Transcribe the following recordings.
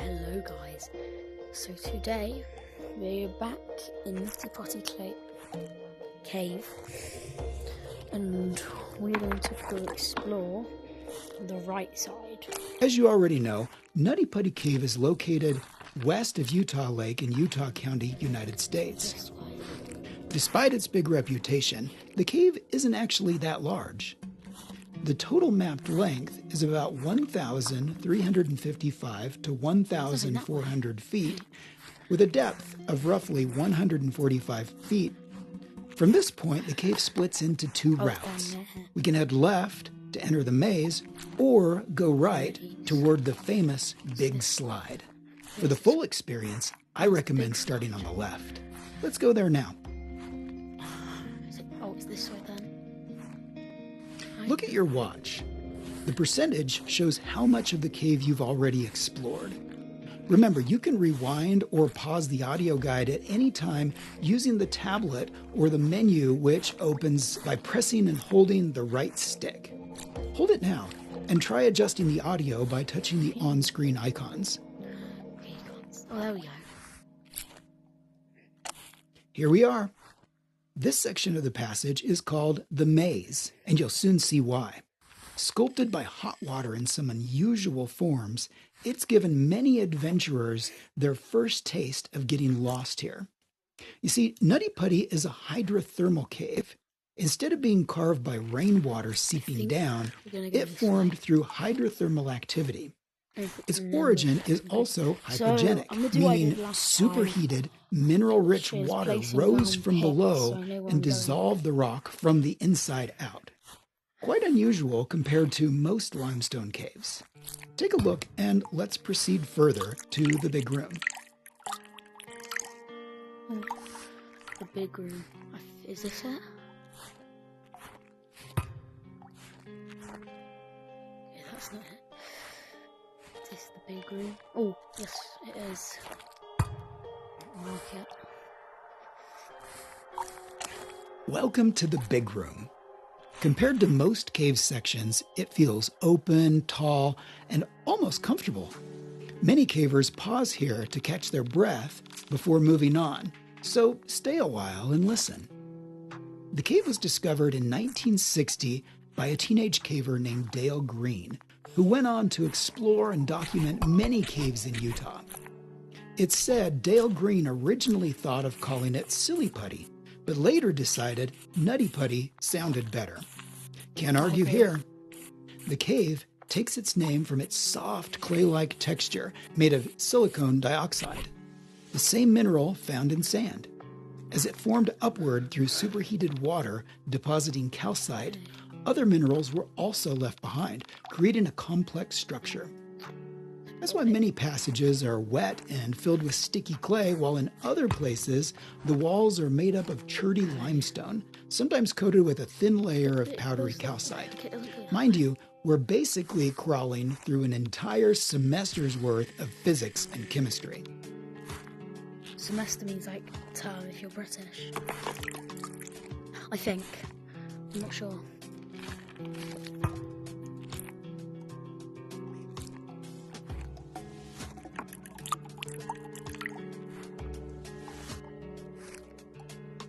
Hello guys, so today we're back in Nutty Potty Cave and we're going to go explore the right side. As you already know, Nutty Putty Cave is located west of Utah Lake in Utah County, United States. Despite its big reputation, the cave isn't actually that large. The total mapped length is about 1,355 to 1,400 feet, with a depth of roughly 145 feet. From this point, the cave splits into two routes. We can head left to enter the maze, or go right toward the famous Big Slide. For the full experience, I recommend starting on the left. Let's go there now. Oh, it's this way then. Look at your watch. The percentage shows how much of the cave you've already explored. Remember, you can rewind or pause the audio guide at any time using the tablet or the menu, which opens by pressing and holding the right stick. Hold it now and try adjusting the audio by touching the on-screen icons. Oh, there we go. Here we are. This section of the passage is called the Maze, and you'll soon see why. Sculpted by hot water in some unusual forms, it's given many adventurers their first taste of getting lost here. You see, Nutty Putty is a hydrothermal cave. Instead of being carved by rainwater seeping down, it formed through hydrothermal activity. Its origin is also hypogenic, meaning superheated, mineral-rich water rose from below and dissolved the rock from the inside out. Quite unusual compared to most limestone caves. Take a look and let's proceed further to the big room. The big room. Is this it? Yeah, that's not it. Is this the big room? Oh, yes, it is. Mark it. Welcome to the big room. Compared to most cave sections, it feels open, tall, and almost comfortable. Many cavers pause here to catch their breath before moving on, so stay a while and listen. The cave was discovered in 1960 by a teenage caver named Dale Green, who went on to explore and document many caves in Utah. It's said Dale Green originally thought of calling it Silly Putty, but later decided Nutty Putty sounded better. Can't argue here. The cave takes its name from its soft clay-like texture made of silicon dioxide, the same mineral found in sand. As it formed upward through superheated water depositing calcite, other minerals were also left behind, creating a complex structure. That's why many passages are wet and filled with sticky clay, while in other places, the walls are made up of cherty limestone, sometimes coated with a thin layer of powdery calcite. Mind you, we're basically crawling through an entire semester's worth of physics and chemistry. Semester means like term if you're British. I think. I'm not sure.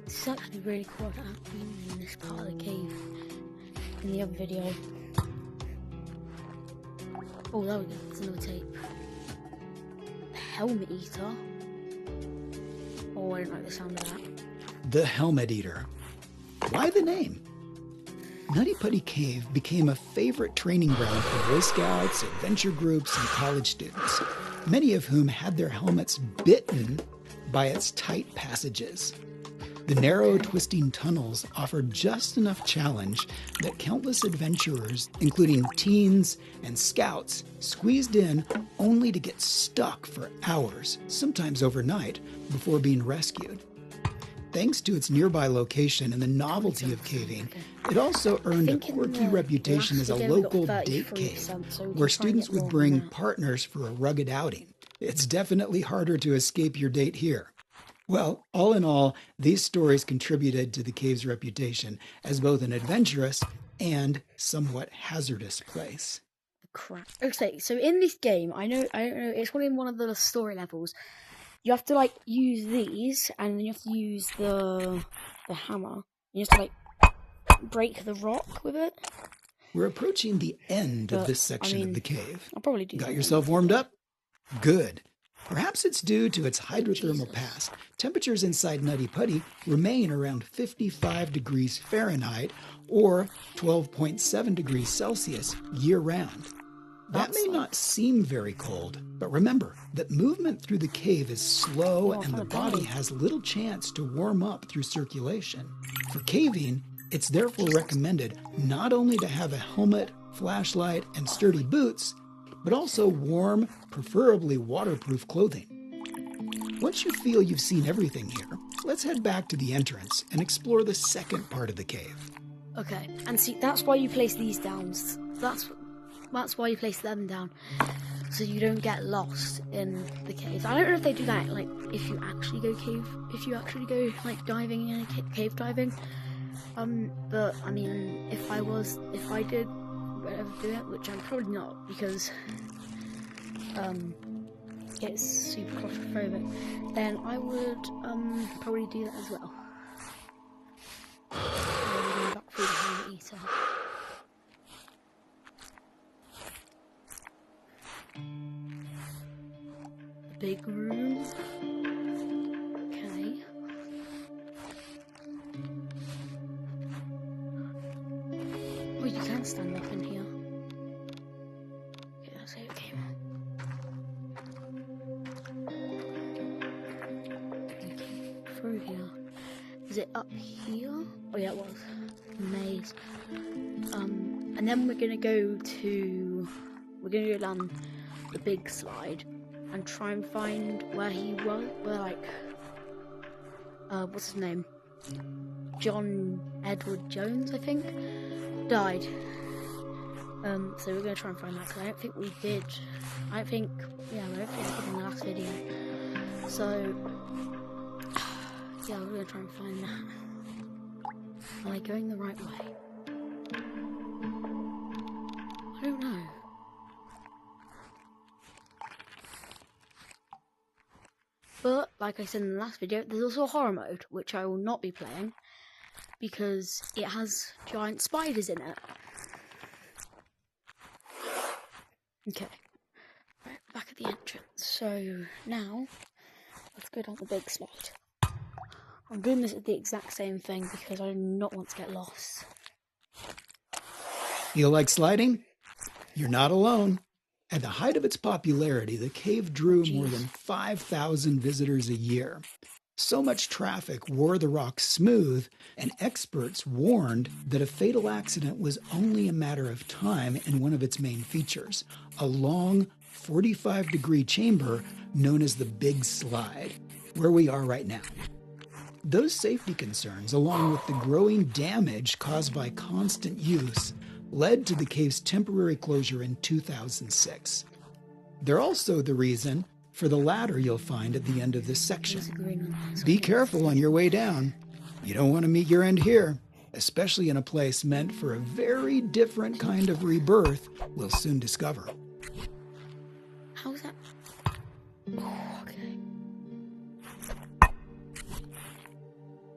It's actually really cool that I've been in this part of the cave in the other video. Oh, there we go, there's another tape. The Helmet Eater. Oh, I don't like the sound of that. The Helmet Eater. Why the name? Nutty Putty Cave became a favorite training ground for Boy Scouts, adventure groups, and college students, many of whom had their helmets bitten by its tight passages. The narrow, twisting tunnels offered just enough challenge that countless adventurers, including teens and scouts, squeezed in only to get stuck for hours, sometimes overnight, before being rescued. Thanks to its nearby location and the novelty of caving, it also earned a quirky reputation as a local date cave, where students would bring partners for a rugged outing. It's definitely harder to escape your date here. Well, all in all, these stories contributed to the cave's reputation as both an adventurous and somewhat hazardous place. crap. Okay, so in this game, I don't know, it's one in one of the story levels. You have to like use these, and then you have to use the hammer. You have to like break the rock with it. We're approaching the end of this section of the cave. I'll probably do Got something. yourself warmed up? Good. Perhaps it's due to its hydrothermal past. Temperatures inside Nutty Putty remain around 55 degrees Fahrenheit or 12.7 degrees Celsius year-round. That may not seem very cold, but remember that movement through the cave is slow and the body has little chance to warm up through circulation. For caving, it's therefore recommended not only to have a helmet, flashlight, and sturdy boots, but also warm, preferably waterproof clothing. Once you feel you've seen everything here, let's head back to the entrance and explore the second part of the cave. Okay, and see, that's why you place these down. That's why you place them down, so you don't get lost in the caves. I don't know if they do that, like, if you actually go like diving in cave diving. But I mean, if I did ever do it, which I'm probably not, because it's super claustrophobic, then I would probably do that as well. Going back through the hand eater. Big room. Okay. Oh, you can stand up in here. Okay, that's okay. Okay, through here. Is it up here? Oh yeah, it was. Maze. And then we're gonna go down the big slide and try and find where he was, what's his name? John Edward Jones, I think, died. So we're gonna try and find that, because I don't think we did. I don't think I did in the last video. So, yeah, we're gonna try and find that. Am I going the right way? I don't know. But, like I said in the last video, there's also a horror mode, which I will not be playing, because it has giant spiders in it. Okay, right, back at the entrance. So, now, let's go down the big slide. I'm doing this at the exact same thing, because I do not want to get lost. Feel like sliding? You're not alone. At the height of its popularity, the cave drew more than 5,000 visitors a year. So much traffic wore the rock smooth, and experts warned that a fatal accident was only a matter of time in one of its main features, a long 45-degree chamber known as the Big Slide, where we are right now. Those safety concerns, along with the growing damage caused by constant use, led to the cave's temporary closure in 2006. They're also the reason for the ladder you'll find at the end of this section. Be careful on your way down. You don't want to meet your end here, especially in a place meant for a very different kind of rebirth we'll soon discover. How is that? Oh, okay.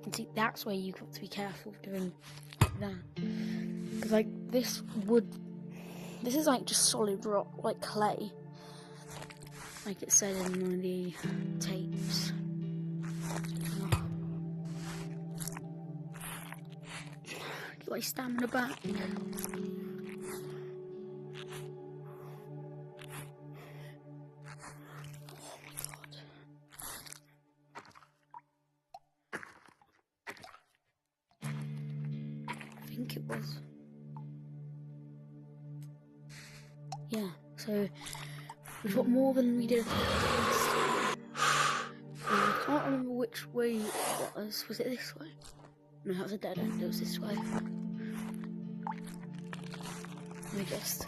And see, that's where you've got to be careful doing like that. Because, like, this is like just solid rock, like clay. Like it said in one of the tapes. Like stamina back. Oh my god. I think it was. Yeah, so we've got more than we did last time. I can't remember which way it was. Was it this way? No, that was a dead end. It was this way. Let me just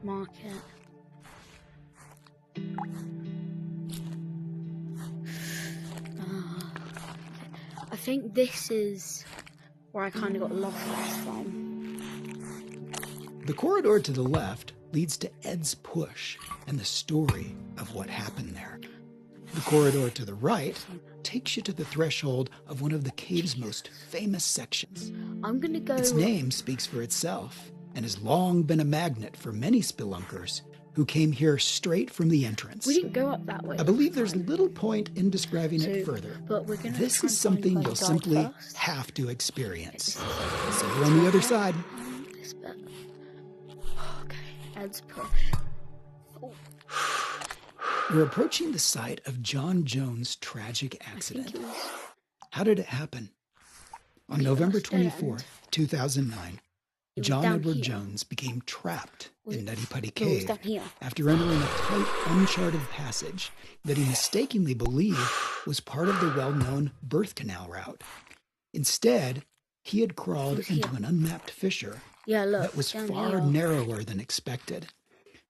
mark it. Okay. I think this is where I kind of got lost last time. The corridor to the left leads to Ed's push and the story of what happened there. The corridor to the right takes you to the threshold of one of the cave's most famous sections. I'm gonna go. Its name speaks for itself and has long been a magnet for many spelunkers who came here straight from the entrance. We didn't go up that way. I believe there's little point in describing it further. But we're gonna This try is and something find you'll the guide simply first. have to experience. See you on the other side. This bit. Okay, Ed's push. Oh, We're approaching the site of John Jones' tragic I think accident. it was. How did it happen? On November 24th, 2009, was John down Edward here. Jones became trapped Was in it- Nutty Putty No, it was Cave down here. after entering a tight, uncharted passage that he mistakenly believed was part of the well-known birth canal route. Instead, he had crawled was into here. an unmapped fissure Yeah, look. that was down far here. narrower than expected.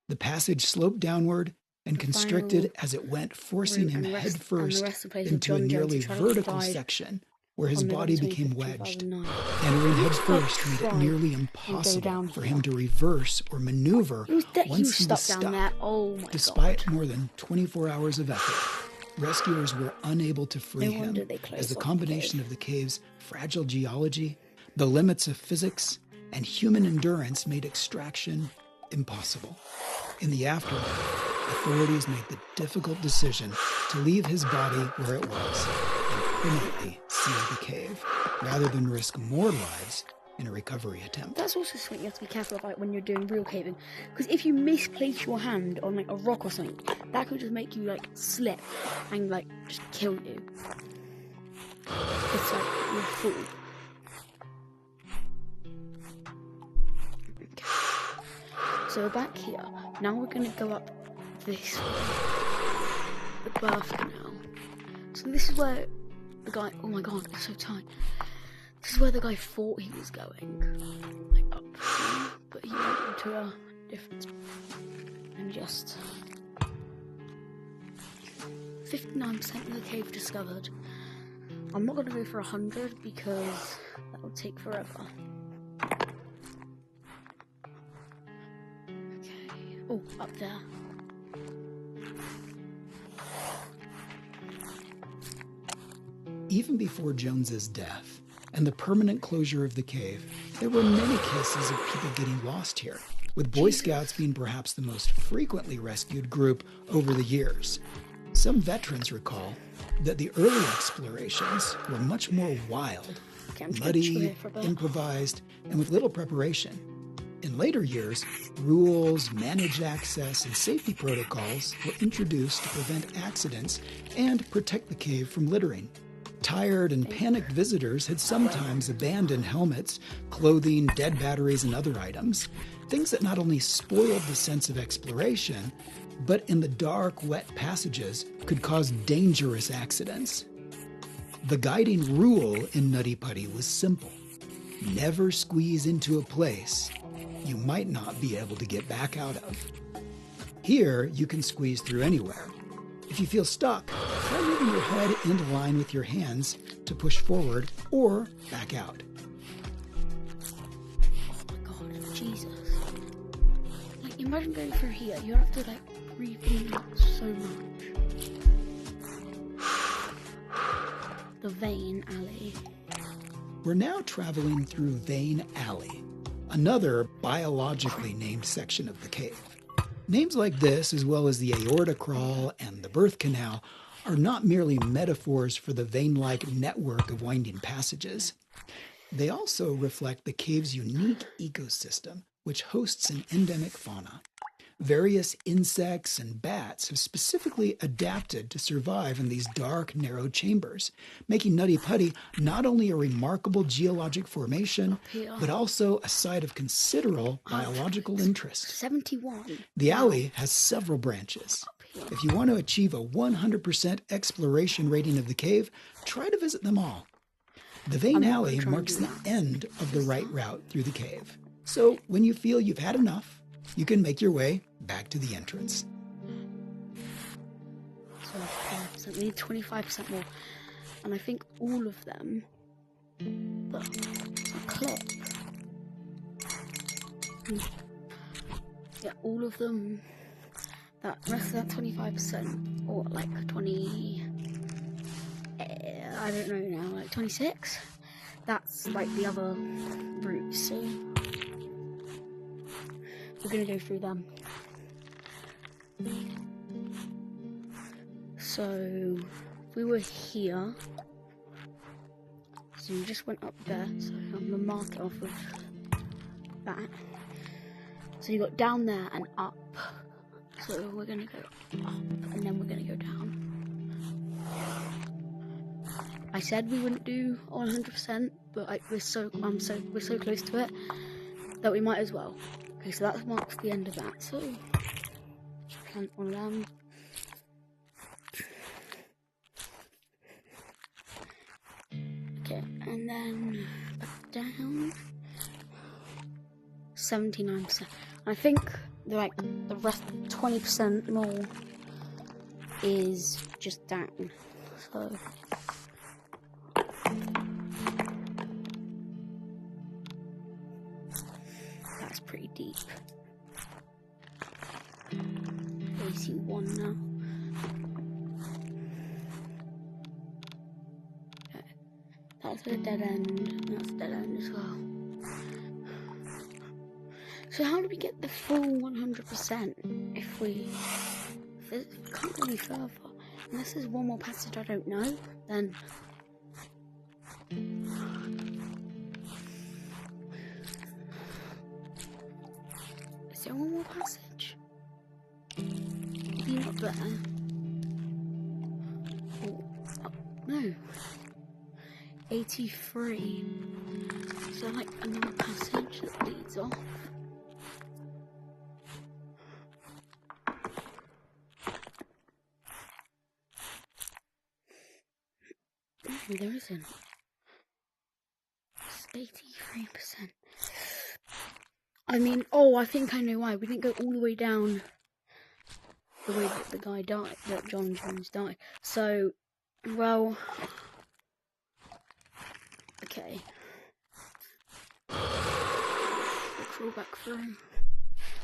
The passage sloped downward and constricted as it went, forcing route him and the rest- headfirst and the rest of the place of into a John Jones, nearly who tragically vertical died section where his on body November became 25th, wedged. 2009. Entering He was headfirst made it trying nearly down impossible for here. him to reverse or maneuver He was once he was stuck down stuck. there. Oh my Despite god. more than 24 hours of effort, rescuers were unable to free No him wonder they closed as the off the combination cave. of the cave's fragile geology, the limits of physics, and human endurance made extraction impossible. In the aftermath, authorities made the difficult decision to leave his body where it was and permanently seal the cave, rather than risk more lives in a recovery attempt. That's also something you have to be careful about when you're doing real caving. Because if you misplace your hand on like a rock or something, that could just make you like slip and like just kill you. It's like you're a fool. Okay. So we're back here. Now we're gonna go up this way. The birth canal. So this is where the guy, oh my god, it's so tight. This is where the guy thought he was going, like up here, but he went into a different spot and just 59% of the cave discovered. I'm not gonna go for 100 because that will take forever. Okay. Oh, up there. Even before Jones's death and the permanent closure of the cave, there were many cases of people getting lost here, with Boy Scouts being perhaps the most frequently rescued group over the years. Some veterans recall that the early explorations were much more wild, Okay, I'm just gonna chill muddy, here for a bit. improvised, and with little preparation. In later years, rules, managed access, and safety protocols were introduced to prevent accidents and protect the cave from littering. Tired and panicked visitors had sometimes abandoned helmets, clothing, dead batteries, and other items, things that not only spoiled the sense of exploration, but in the dark, wet passages could cause dangerous accidents. The guiding rule in Nutty Putty was simple: never squeeze into a place you might not be able to get back out of. Here, you can squeeze through anywhere. If you feel stuck, try moving your head into line with your hands to push forward or back out. Oh my god, Jesus. Like, imagine going through here. You have to, like, breathe in so much. The Vein Alley. We're now traveling through Vein Alley, another biologically named section of the cave. Names like this, as well as the aorta crawl and the birth canal, are not merely metaphors for the vein-like network of winding passages. They also reflect the cave's unique ecosystem, which hosts an endemic fauna. Various insects and bats have specifically adapted to survive in these dark, narrow chambers, making Nutty Putty not only a remarkable geologic formation, but also a site of considerable biological interest. 71. The alley has several branches. If you want to achieve a 100% exploration rating of the cave, try to visit them all. The Vein I'm not Alley gonna try and marks do the that. end of the right route through the cave. So when you feel you've had enough, you can make your way back to the entrance. So 5%. We need 25% more. And I think all of them. Look, it's a clock. Yeah, all of them. That rest of that 25%, or like 20. I don't know now, like 26. That's like the other routes. So we're gonna go through them. So we were here. So we just went up there. So I'm gonna mark it off with that. So you got down there and up. So we're gonna go up and then we're gonna go down. I said we wouldn't do 100%, but we're so close to it that we might as well. Okay, so that marks the end of that. So just plant one of them. Okay, and then back down. 79%. I think the rest 20% more is just down. So that's pretty deep. 81 now. Okay. That's a dead end. That's a dead end as well. So how do we get the full 100% if we can't go any further? Unless there's one more passage I don't know, then is there one more passage? Maybe not there. Oh, no. 83. Is there like another passage that leads off? No, there isn't. It's 83%. I mean, oh, I think I know why. We didn't go all the way down the way that the guy died, that John Jones died. So, well, okay. Let's roll back through.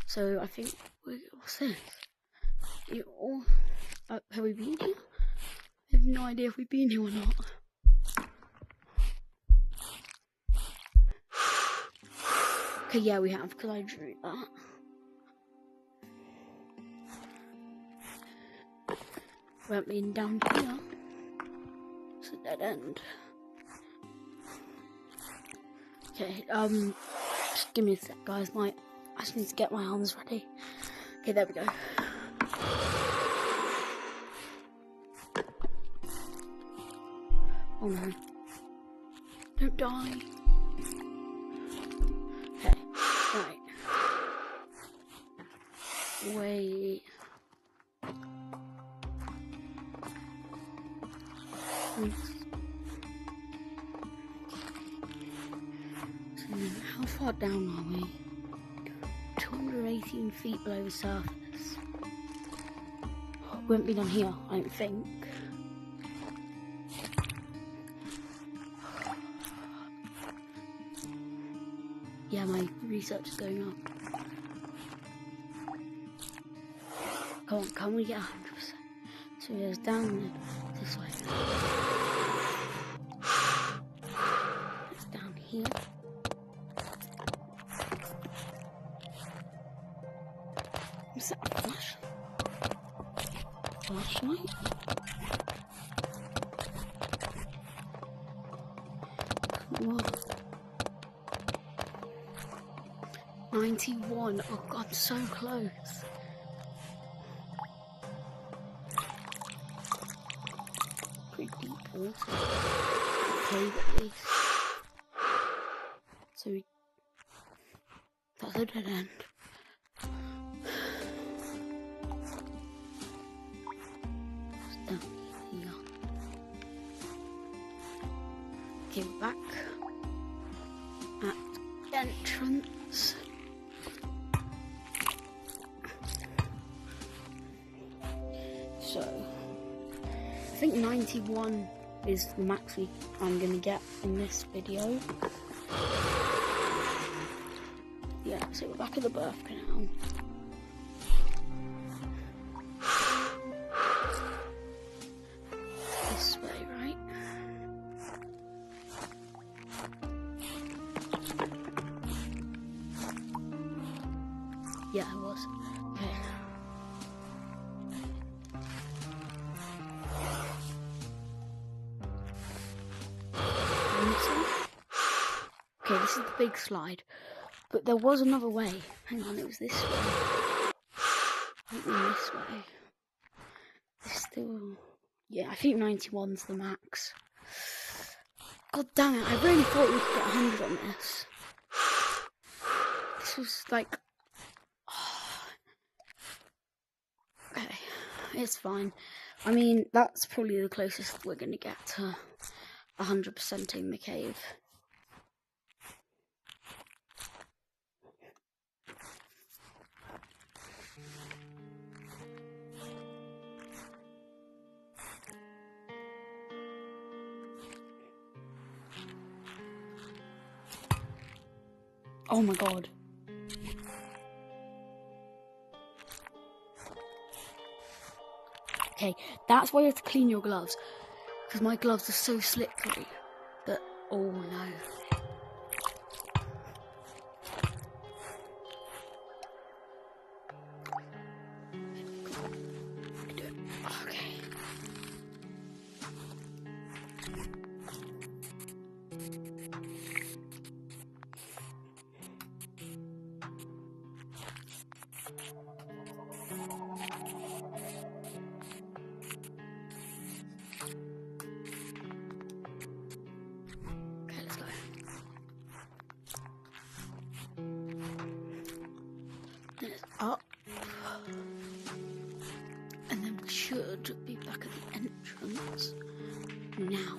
So, I think, what's this? Have we been here? I have no idea if we've been here or not. Okay, yeah, we have, because I drew that. We haven't been down here. It's a dead end. Okay, just give me a sec, guys. I just need to get my arms ready. Okay, there we go. Oh no. Don't die. Okay, right. Wait. So how far down are we? 218 feet below the surface. We haven't been on here, I don't think. Yeah, my research is going up. Come on, can we get 100%? So it's down this way. It's down here. Is that a flashlight? What? 91. Oh god, so close. Pretty deep water. Cave at least. So that's a dead end. It's down here. Okay, we're back at the entrance. So, I think 91 is the max I'm going to get in this video. Yeah, so we're back at the birth canal. Yeah, it was. Okay. Okay, this is the big slide. But there was another way. Hang on, it was this way. I think this way. It's still... Yeah, I think 91's the max. God damn it, I really thought we could get 100 on this. This was like... Okay, it's fine. I mean, that's probably the closest we're going to get to 100%ing the cave. Oh my god. Okay, that's why you have to clean your gloves. Because my gloves are so slippery that... Oh no. Okay. Let's go. It's up. And then we should be back at the entrance now.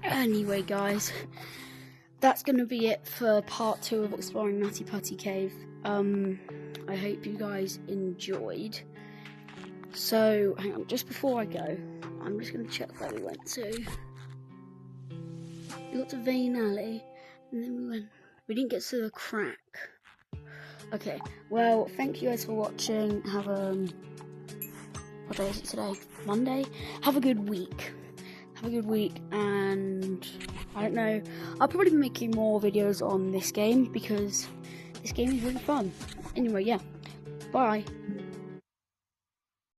Anyway, guys, that's going to be it for part 2 of exploring Nutty Putty Cave. I hope you guys enjoyed. So, hang on, just before I go, I'm just going to check where we went to. We got to Vein Alley, and then we didn't get to the crack. Okay, well, thank you guys for watching. Have what day is it today? Monday? Have a good week. Have a good week, and I don't know, I'll probably be making more videos on this game because this game is really fun. Anyway, yeah, bye.